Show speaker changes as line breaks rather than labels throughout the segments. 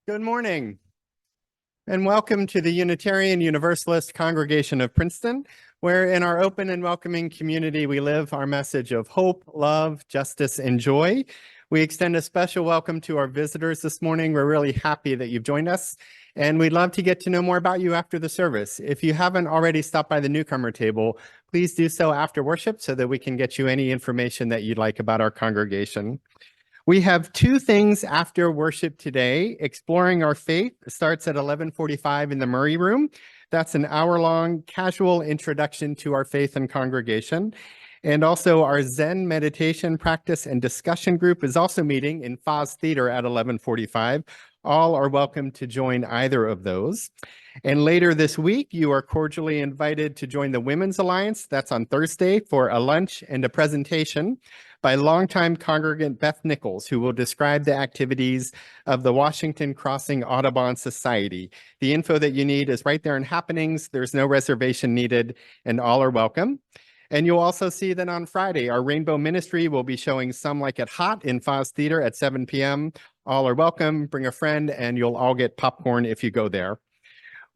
Good morning, and welcome to the Unitarian Universalist Congregation of Princeton, where in our open and welcoming community, we live our message of hope, love, justice, and joy. We extend a special welcome to our visitors this morning. We're really happy that you've joined us, and we'd love to get to know more about you after the service. If you haven't already stopped by the newcomer table, please do so after worship so that we can get you any information that you'd like about our congregation. We have two things after worship today. Exploring Our Faith starts at 11:45 in the Murray Room. That's an hour-long casual introduction to our faith and congregation. And also our Zen meditation practice and discussion group is also meeting in Foz Theater at 11:45. All are welcome to join either of those. And later this week, you are cordially invited to join the Women's Alliance. That's on Thursday for a lunch and a presentation by longtime congregant Beth Nichols, who will describe the activities of the Washington Crossing Audubon Society. The info that you need is right there in Happenings. There's no reservation needed, and all are welcome. And you'll also see that on Friday, our Rainbow Ministry will be showing Some Like It Hot in Foz Theater at 7 p.m. All are welcome. Bring a friend, and you'll all get popcorn if you go there.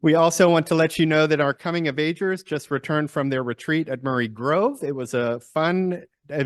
We also want to let you know that our coming of agers just returned from their retreat at Murray Grove. It was a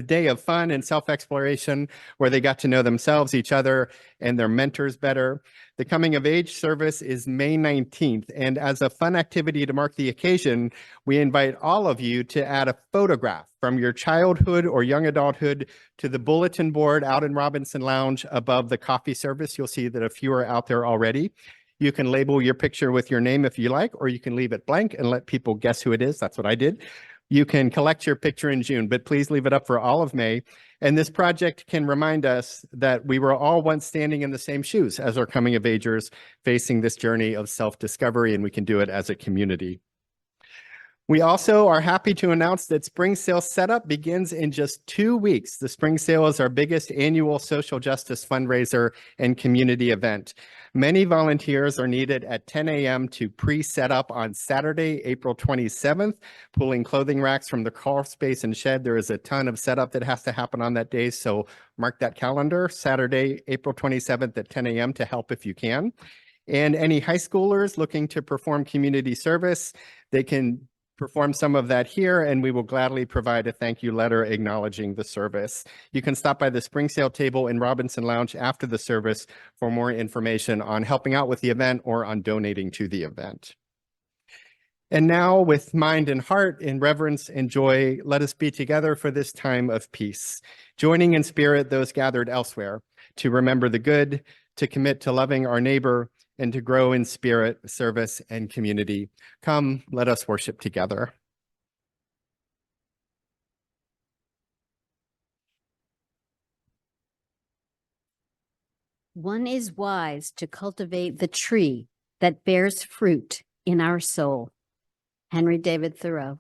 day of fun and self-exploration where they got to know themselves, each other, and their mentors better. The coming of age service is May 19th, and as a fun activity to mark the occasion, we invite all of you to add a photograph from your childhood or young adulthood to the bulletin board out in Robinson Lounge above the coffee service. You'll see that a few are out there already. You can label your picture with your name if you like, or you can leave it blank and let people guess who it is. That's what I did. You can collect your picture in June, but please leave it up for all of May. And this project can remind us that we were all once standing in the same shoes as our coming of agers, facing this journey of self-discovery, and we can do it as a community. We also are happy to announce that Spring Sale setup begins in just 2 weeks. The Spring Sale is our biggest annual social justice fundraiser and community event. Many volunteers are needed at 10 a.m. to pre-set up on Saturday, April 27th, pulling clothing racks from the crawl space and shed. There is a ton of setup that has to happen on that day, so mark that calendar, Saturday, April 27th at 10 a.m. to help if you can. And any high schoolers looking to perform community service, they can perform some of that here, and we will gladly provide a thank you letter acknowledging the service. You can stop by the Spring Sale table in Robinson Lounge after the service for more information on helping out with the event or on donating to the event. And now, with mind and heart, in reverence and joy, let us be together for this time of peace, joining in spirit those gathered elsewhere to remember the good, to commit to loving our neighbor, and to grow in spirit, service, and community. Come, let us worship together.
One is wise to cultivate the tree that bears fruit in our soul. Henry David Thoreau.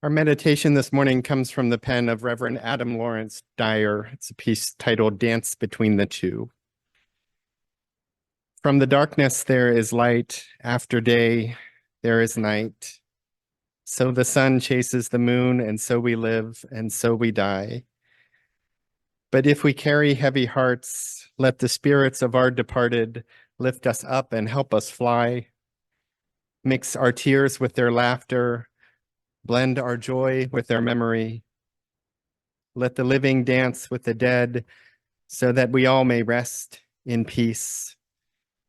Our meditation this morning comes from the pen of Reverend Adam Lawrence Dyer. It's a piece titled Dance Between the Two. From the darkness there is light, after day there is night. So the sun chases the moon, and so we live, and so we die. But if we carry heavy hearts, let the spirits of our departed lift us up and help us fly. Mix our tears with their laughter, blend our joy with their memory. Let the living dance with the dead so that we all may rest in peace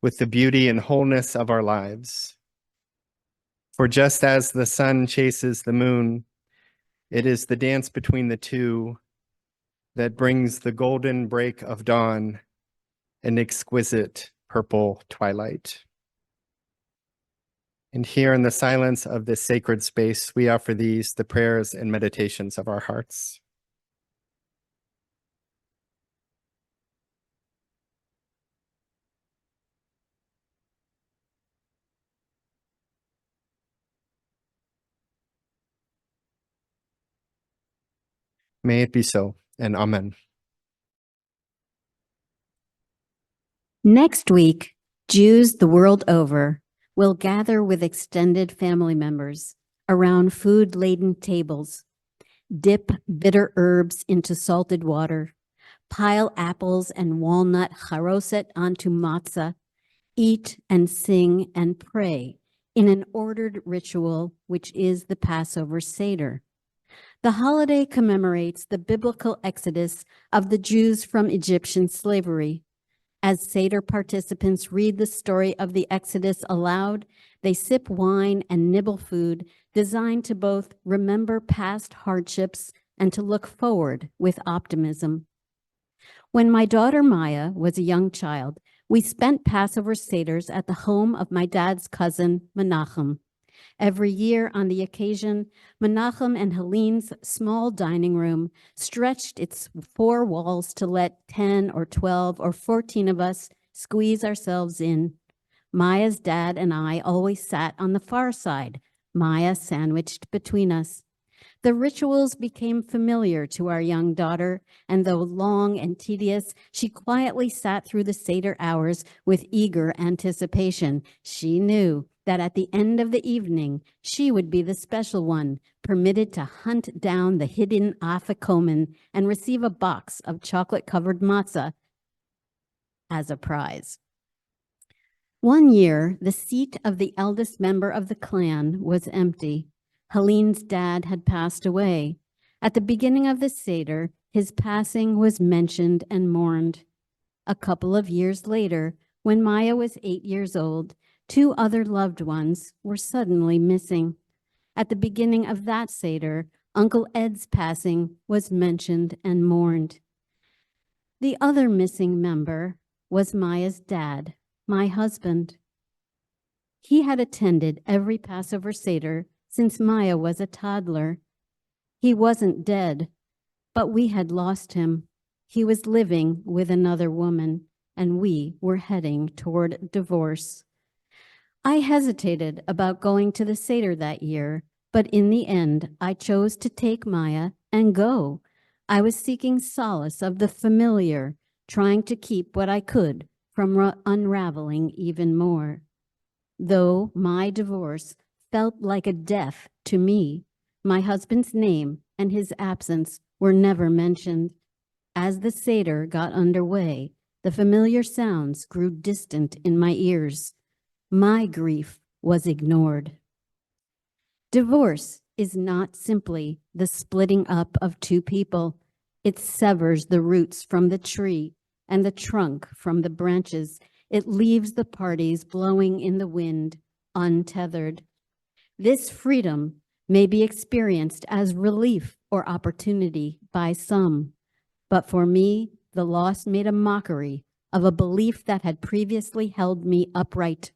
with the beauty and wholeness of our lives. For just as the sun chases the moon, it is the dance between the two that brings the golden break of dawn and exquisite purple twilight. And here in the silence of this sacred space, we offer these, the prayers and meditations of our hearts. May it be so, and amen.
Next week, Jews the world over will gather with extended family members around food-laden tables Dip bitter herbs into salted water. Pile apples and walnut charoset onto matzah. Eat and sing and pray in an ordered ritual, which is the Passover Seder. The holiday commemorates the biblical exodus of the Jews from Egyptian slavery. As Seder participants read the story of the Exodus aloud, they sip wine and nibble food designed to both remember past hardships and to look forward with optimism. When my daughter Maya was a young child, we spent Passover Seders at the home of my dad's cousin, Menachem. Every year on the occasion, Menachem and Helene's small dining room stretched its 4 walls to let 10 or 12 or 14 of us squeeze ourselves in. Maya's dad and I always sat on the far side, Maya sandwiched between us. The rituals became familiar to our young daughter, and though long and tedious, she quietly sat through the Seder hours with eager anticipation. She knew that at the end of the evening, she would be the special one, permitted to hunt down the hidden afikomen and receive a box of chocolate-covered matzah as a prize. One year, the seat of the eldest member of the clan was empty. Helene's dad had passed away. At the beginning of the Seder, his passing was mentioned and mourned. A couple of years later, when Maya was 8 years old, 2 other loved ones were suddenly missing. At the beginning of that Seder, Uncle Ed's passing was mentioned and mourned. The other missing member was Maya's dad, my husband. He had attended every Passover Seder since Maya was a toddler. He wasn't dead, but we had lost him. He was living with another woman, and we were heading toward divorce. I hesitated about going to the Seder that year, but in the end, I chose to take Maya and go. I was seeking solace of the familiar, trying to keep what I could from unraveling even more. Though my divorce felt like a death to me, my husband's name and his absence were never mentioned. As the Seder got underway, the familiar sounds grew distant in my ears. My grief was ignored. Divorce is not simply the splitting up of 2 people. It severs the roots from the tree and the trunk from the branches. It leaves the parties blowing in the wind, untethered. This freedom may be experienced as relief or opportunity by some, but for me, the loss made a mockery of a belief that had previously held me upright.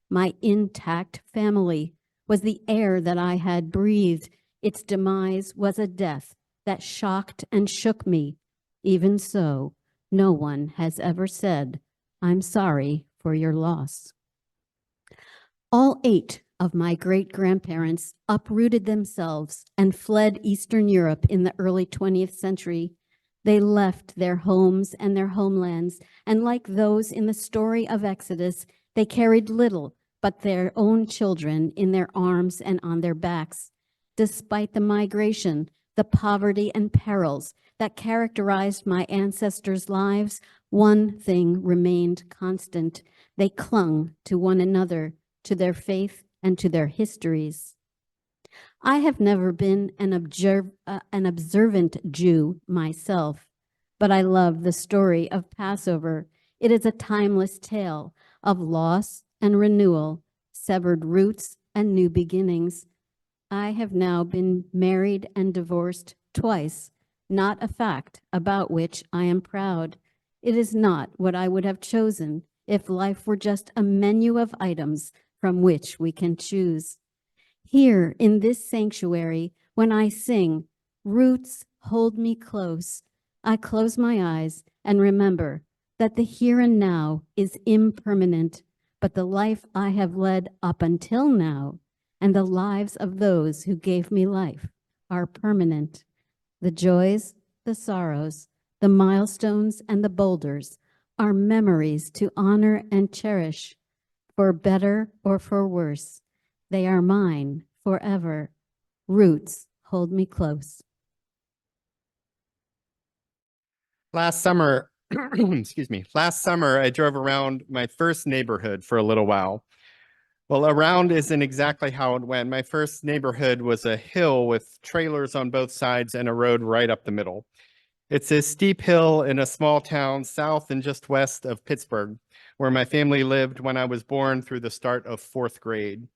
My intact family was the air that I had breathed. Its demise was a death that shocked and shook me. Even so, no one has ever said, "I'm sorry for your loss." All 8 of my great-grandparents uprooted themselves and fled Eastern Europe in the early 20th century. They left their homes and their homelands, and like those in the story of Exodus, they carried little but their own children in their arms and on their backs. Despite the migration, the poverty and perils that characterized my ancestors' lives, one thing remained constant. They clung to one another, to their faith, and to their histories. I have never been an observant Jew myself, but I love the story of Passover. It is a timeless tale of loss and renewal, severed roots and new beginnings. I have now been married and divorced twice, not a fact about which I am proud. It is not what I would have chosen if life were just a menu of items from which we can choose. Here in this sanctuary, when I sing, "Roots hold me close," I close my eyes and remember that the here and now is impermanent, but the life I have led up until now and the lives of those who gave me life are permanent. The joys, the sorrows, the milestones, and the boulders are memories to honor and cherish. For better or for worse, they are mine forever. Roots hold me close.
Last summer, excuse me, last summer, I drove around my first neighborhood for a little while. Well, around isn't exactly how it went. My first neighborhood was a hill with trailers on both sides and a road right up the middle. It's a steep hill in a small town south and just west of Pittsburgh, where my family lived when I was born through the start of fourth grade.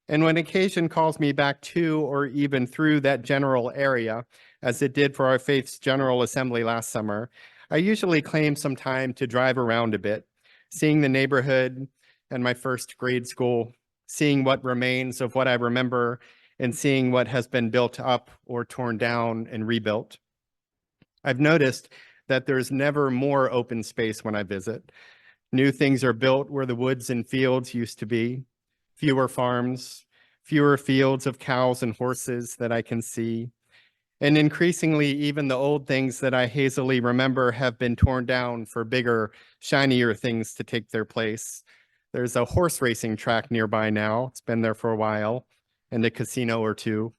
And when occasion calls me back to or even through that general area, as it did for our faith's General Assembly last summer, I usually claim some time to drive around a bit, seeing the neighborhood and my first grade school, seeing what remains of what I remember, and seeing what has been built up or torn down and rebuilt. I've noticed that there's never more open space when I visit. New things are built where the woods and fields used to be, fewer farms, fewer fields of cows and horses that I can see. And increasingly, even the old things that I hazily remember have been torn down for bigger, shinier things to take their place. There's a horse racing track nearby now. It's been there for a while, and a casino or two,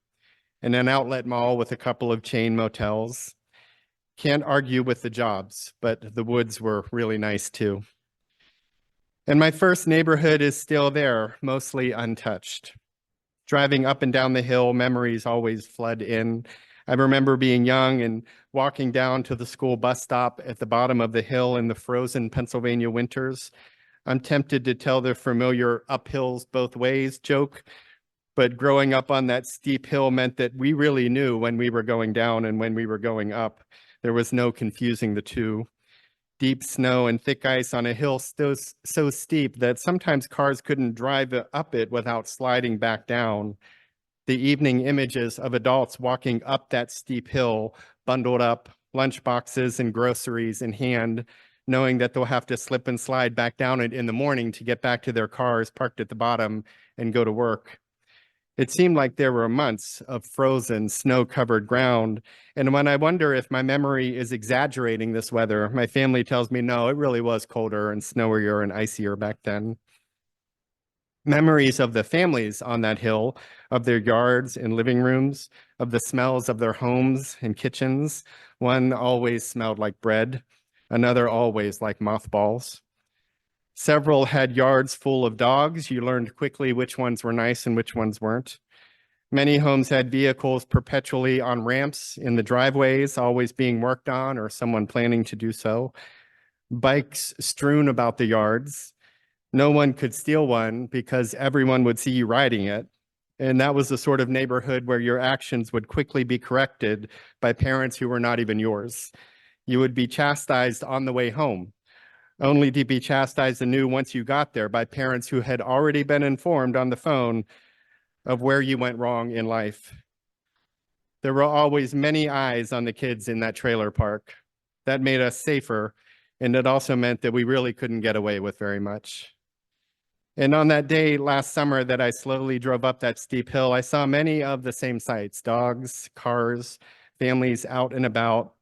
and an outlet mall with a couple of chain motels. Can't argue with the jobs, but the woods were really nice too. And my first neighborhood is still there, mostly untouched. Driving up and down the hill, memories always flood in. I remember being young and walking down to the school bus stop at the bottom of the hill in the frozen Pennsylvania winters. I'm tempted to tell the familiar uphills both ways joke, but growing up on that steep hill meant that we really knew when we were going down and when we were going up. There was no confusing the two. Deep snow and thick ice on a hill so steep that sometimes cars couldn't drive up it without sliding back down. The evening images of adults walking up that steep hill, bundled up, lunch boxes and groceries in hand, knowing that they'll have to slip and slide back down it in the morning to get back to their cars parked at the bottom and go to work. It seemed like there were months of frozen, snow-covered ground. And when I wonder if my memory is exaggerating this weather, my family tells me, no, it really was colder and snowier and icier back then. Memories of the families on that hill, of their yards and living rooms, of the smells of their homes and kitchens. One always smelled like bread, another always like mothballs. Several had yards full of dogs. You learned quickly which ones were nice and which ones weren't. Many homes had vehicles perpetually on ramps in the driveways, always being worked on or someone planning to do so. Bikes strewn about the yards. No one could steal one because everyone would see you riding it. And that was the sort of neighborhood where your actions would quickly be corrected by parents who were not even yours. You would be chastised on the way home, only to be chastised anew once you got there by parents who had already been informed on the phone of where you went wrong in life. There were always many eyes on the kids in that trailer park. That made us safer, and it also meant that we really couldn't get away with very much. And on that day last summer that I slowly drove up that steep hill, I saw many of the same sights: dogs, cars, families out and about.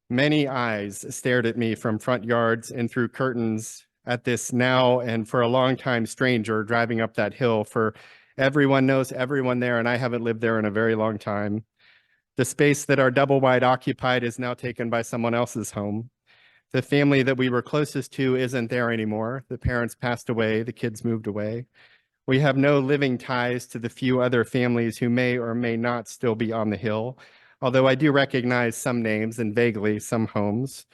Many eyes stared at me from front yards and through curtains at this now and for a long time stranger driving up that hill, for everyone knows everyone there, and I haven't lived there in a very long time. The space that our double wide occupied is now taken by someone else's home. The family that we were closest to isn't there anymore. The parents passed away, the kids moved away. We have no living ties to the few other families who may or may not still be on the hill, although I do recognize some names and vaguely some homes.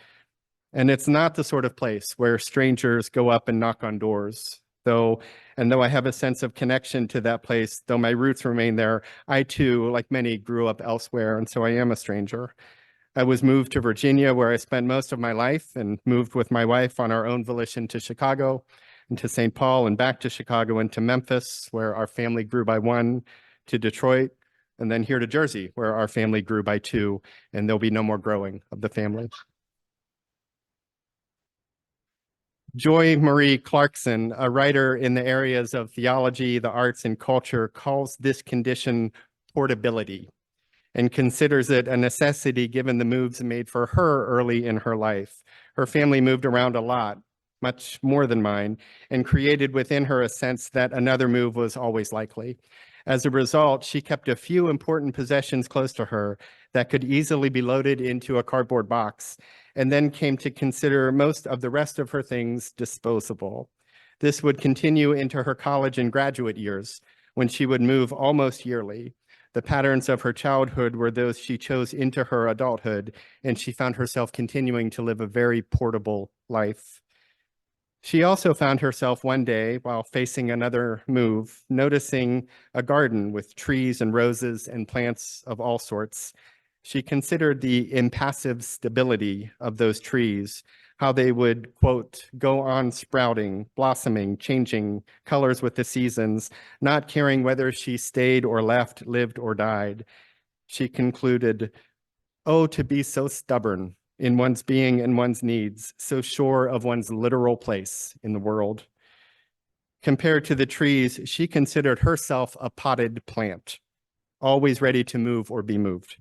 And it's not the sort of place where strangers go up and knock on doors, though I have a sense of connection to that place, though my roots remain there, I too, like many, grew up elsewhere, and so I am a stranger. I was moved to Virginia, where I spent most of my life, and moved with my wife on our own volition to Chicago, and to St. Paul, and back to Chicago, and to Memphis, where our family grew by one, to Detroit, and then here to Jersey, where our family grew by two, and there'll be no more growing of the family. Joy Marie Clarkson, a writer in the areas of theology, the arts, and culture, calls this condition portability, and considers it a necessity given the moves made for her early in her life. Her family moved around a lot, much more than mine, and created within her a sense that another move was always likely. As a result, she kept a few important possessions close to her that could easily be loaded into a cardboard box and then came to consider most of the rest of her things disposable. This would continue into her college and graduate years, when she would move almost yearly. The patterns of her childhood were those she chose into her adulthood, and she found herself continuing to live a very portable life. She also found herself one day, while facing another move, noticing a garden with trees and roses and plants of all sorts. She considered the impassive stability of those trees, how they would, quote, go on sprouting, blossoming, changing colors with the seasons, not caring whether she stayed or left, lived or died. She concluded, oh, to be so stubborn in one's being and one's needs, so sure of one's literal place in the world. Compared to the trees, she considered herself a potted plant, always ready to move or be moved.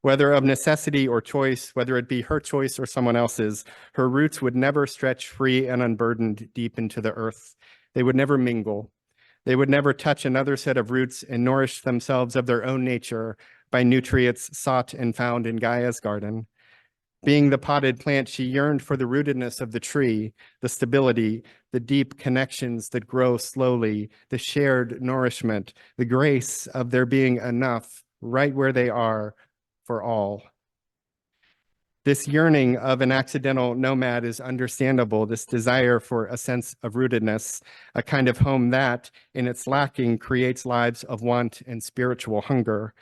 Whether of necessity or choice, whether it be her choice or someone else's, her roots would never stretch free and unburdened deep into the earth. They would never mingle. They would never touch another set of roots and nourish themselves of their own nature by nutrients sought and found in Gaia's garden. Being the potted plant, she yearned for the rootedness of the tree, the stability, the deep connections that grow slowly, the shared nourishment, the grace of there being enough right where they are for all. This yearning of an accidental nomad is understandable, this desire for a sense of rootedness, a kind of home that, in its lacking, creates lives of want and spiritual hunger.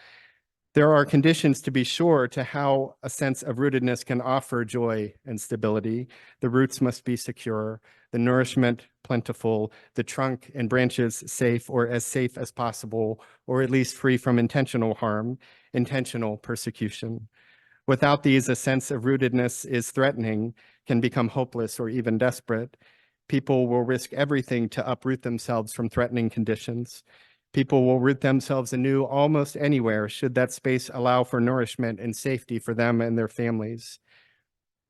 There are conditions, to be sure, to how a sense of rootedness can offer joy and stability. The roots must be secure, the nourishment plentiful, the trunk and branches safe or as safe as possible, or at least free from intentional harm, intentional persecution. Without these, a sense of rootedness is threatening, can become hopeless or even desperate. People will risk everything to uproot themselves from threatening conditions. People will root themselves anew almost anywhere should that space allow for nourishment and safety for them and their families.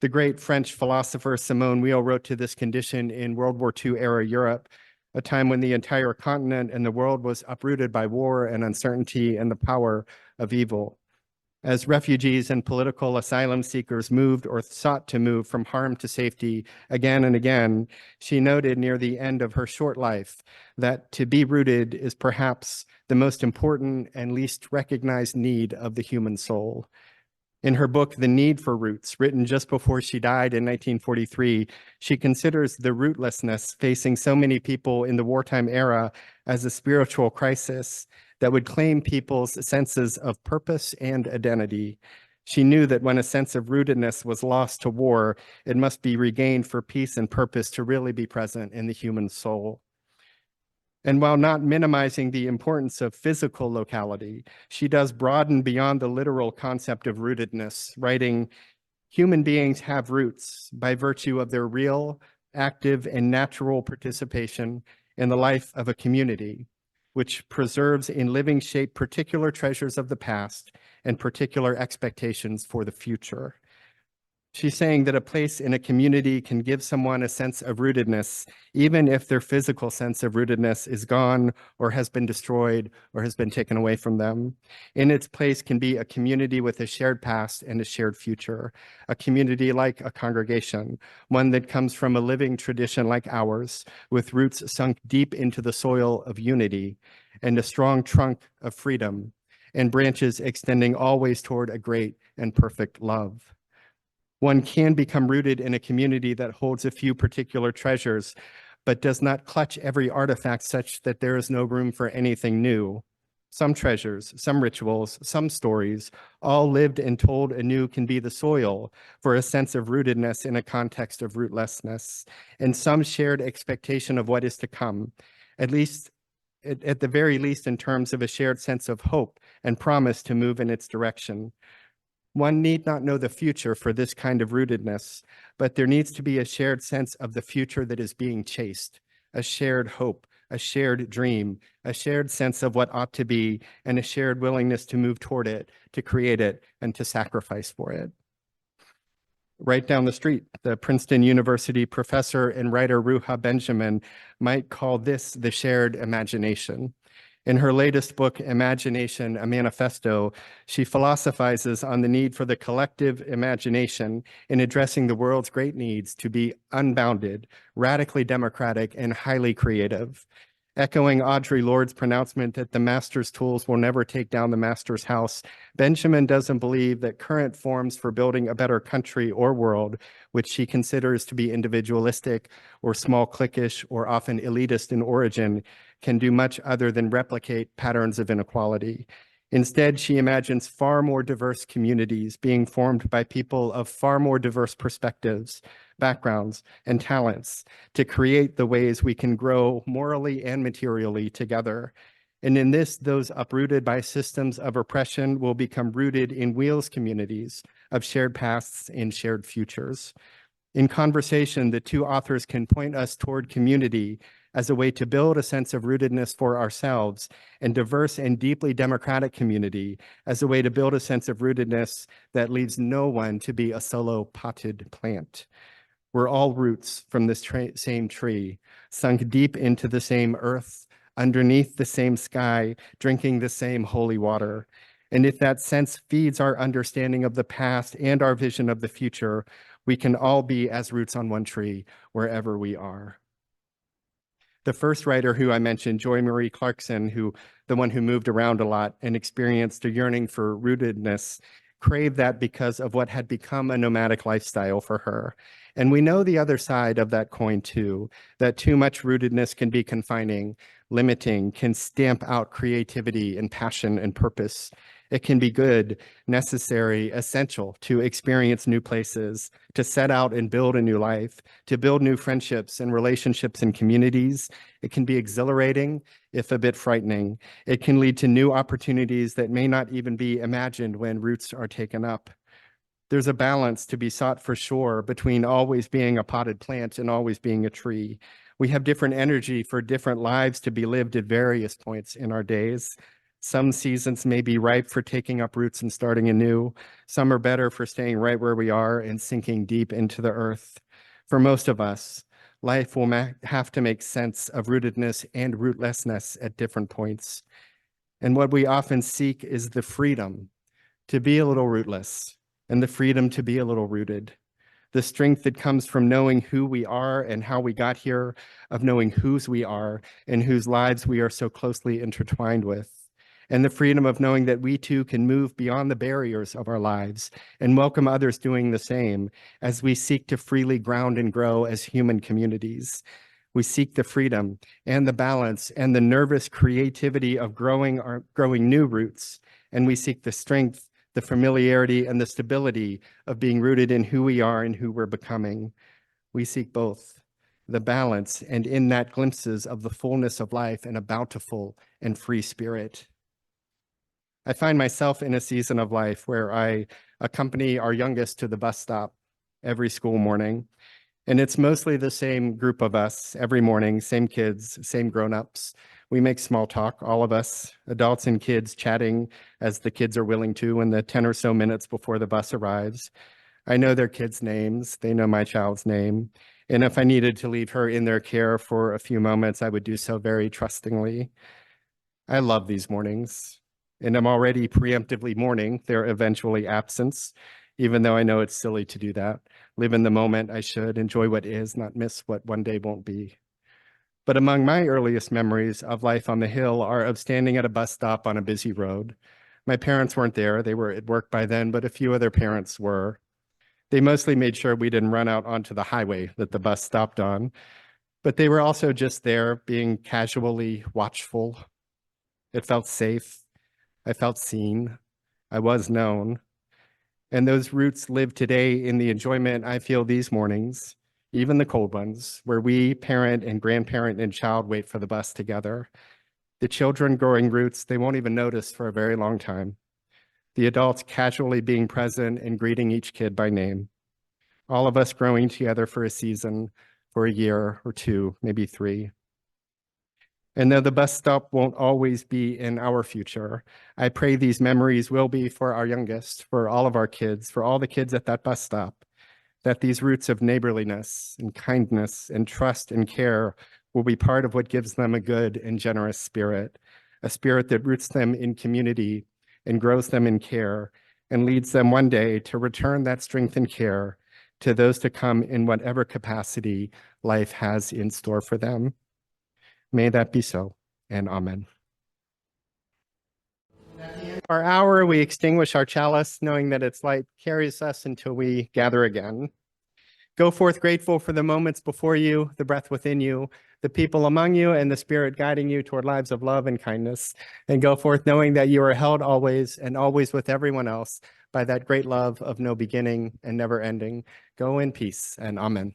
The great French philosopher Simone Weil wrote to this condition in World War II era Europe, a time when the entire continent and the world was uprooted by war and uncertainty and the power of evil. As refugees and political asylum seekers moved or sought to move from harm to safety again and again, she noted near the end of her short life that to be rooted is perhaps the most important and least recognized need of the human soul. In her book, The Need for Roots, written just before she died in 1943, she considers the rootlessness facing so many people in the wartime era as a spiritual crisis that would claim people's senses of purpose and identity. She knew that when a sense of rootedness was lost to war, it must be regained for peace and purpose to really be present in the human soul. And while not minimizing the importance of physical locality, she does broaden beyond the literal concept of rootedness, writing, human beings have roots by virtue of their real, active, and natural participation in the life of a community, which preserves in living shape particular treasures of the past and particular expectations for the future. She's saying that a place in a community can give someone a sense of rootedness, even if their physical sense of rootedness is gone or has been destroyed or has been taken away from them. In its place can be a community with a shared past and a shared future, a community like a congregation, one that comes from a living tradition like ours, with roots sunk deep into the soil of unity and a strong trunk of freedom, and branches extending always toward a great and perfect love. One can become rooted in a community that holds a few particular treasures, but does not clutch every artifact such that there is no room for anything new. Some treasures, some rituals, some stories, all lived and told anew, can be the soil for a sense of rootedness in a context of rootlessness, and some shared expectation of what is to come, at the very least in terms of a shared sense of hope and promise to move in its direction. One need not know the future for this kind of rootedness, but there needs to be a shared sense of the future that is being chased, a shared hope, a shared dream, a shared sense of what ought to be, and a shared willingness to move toward it, to create it, and to sacrifice for it. Right down the street, the Princeton University professor and writer Ruha Benjamin might call this the shared imagination. In her latest book, Imagination, a Manifesto, she philosophizes on the need for the collective imagination in addressing the world's great needs to be unbounded, radically democratic, and highly creative. Echoing Audre Lorde's pronouncement that the master's tools will never take down the master's house, Benjamin doesn't believe that current forms for building a better country or world, which she considers to be individualistic or small cliquish or often elitist in origin, can do much other than replicate patterns of inequality. Instead, she imagines far more diverse communities being formed by people of far more diverse perspectives, backgrounds, and talents to create the ways we can grow morally and materially together. And in this, those uprooted by systems of oppression will become rooted in Wheels communities of shared pasts and shared futures. In conversation, the two authors can point us toward community as a way to build a sense of rootedness for ourselves, and diverse and deeply democratic community as a way to build a sense of rootedness that leaves no one to be a solo potted plant. We're all roots from this same tree, sunk deep into the same earth, underneath the same sky, drinking the same holy water. And if that sense feeds our understanding of the past and our vision of the future, we can all be as roots on one tree wherever we are. The first writer who I mentioned, Joy Marie Clarkson, the one who moved around a lot and experienced a yearning for rootedness, craved that because of what had become a nomadic lifestyle for her. And we know the other side of that coin too, that too much rootedness can be confining, limiting, can stamp out creativity and passion and purpose. It can be good, necessary, essential to experience new places, to set out and build a new life, to build new friendships and relationships and communities. It can be exhilarating, if a bit frightening. It can lead to new opportunities that may not even be imagined when roots are taken up. There's a balance to be sought for sure between always being a potted plant and always being a tree. We have different energy for different lives to be lived at various points in our days. Some seasons may be ripe for taking up roots and starting anew. Some are better for staying right where we are and sinking deep into the earth. For most of us, life will have to make sense of rootedness and rootlessness at different points. And what we often seek is the freedom to be a little rootless and the freedom to be a little rooted. The strength that comes from knowing who we are and how we got here, of knowing whose we are and whose lives we are so closely intertwined with. And the freedom of knowing that we too can move beyond the barriers of our lives and welcome others doing the same as we seek to freely ground and grow as human communities. We seek the freedom and the balance and the nervous creativity of growing new roots. And we seek the strength, the familiarity, and the stability of being rooted in who we are and who we're becoming. We seek both, the balance, and in that glimpses of the fullness of life and a bountiful and free spirit. I find myself in a season of life where I accompany our youngest to the bus stop every school morning. And it's mostly the same group of us every morning, same kids, same grown-ups. We make small talk, all of us, adults and kids, chatting as the kids are willing to in the 10 or so minutes before the bus arrives. I know their kids' names. They know my child's name. And if I needed to leave her in their care for a few moments, I would do so very trustingly. I love these mornings, and I'm already preemptively mourning their eventually absence, even though I know it's silly to do that. Live in the moment, I should. Enjoy what is, not miss what one day won't be. But among my earliest memories of life on the Hill are of standing at a bus stop on a busy road. My parents weren't there. They were at work by then, but a few other parents were. They mostly made sure we didn't run out onto the highway that the bus stopped on, but they were also just there being casually watchful. It felt safe. I felt seen. I was known. And those roots live today in the enjoyment I feel these mornings, even the cold ones, where we, parent and grandparent and child, wait for the bus together. The children growing roots they won't even notice for a very long time. The adults casually being present and greeting each kid by name. All of us growing together for a season, for a year or two, maybe 3. And though the bus stop won't always be in our future, I pray these memories will be for our youngest, for all of our kids, for all the kids at that bus stop, that these roots of neighborliness and kindness and trust and care will be part of what gives them a good and generous spirit, a spirit that roots them in community and grows them in care and leads them one day to return that strength and care to those to come in whatever capacity life has in store for them. May that be so, and amen. Our hour, we extinguish our chalice, knowing that its light carries us until we gather again. Go forth grateful for the moments before you, the breath within you, the people among you, and the Spirit guiding you toward lives of love and kindness. And go forth knowing that you are held always and always with everyone else by that great love of no beginning and never ending. Go in peace, and amen.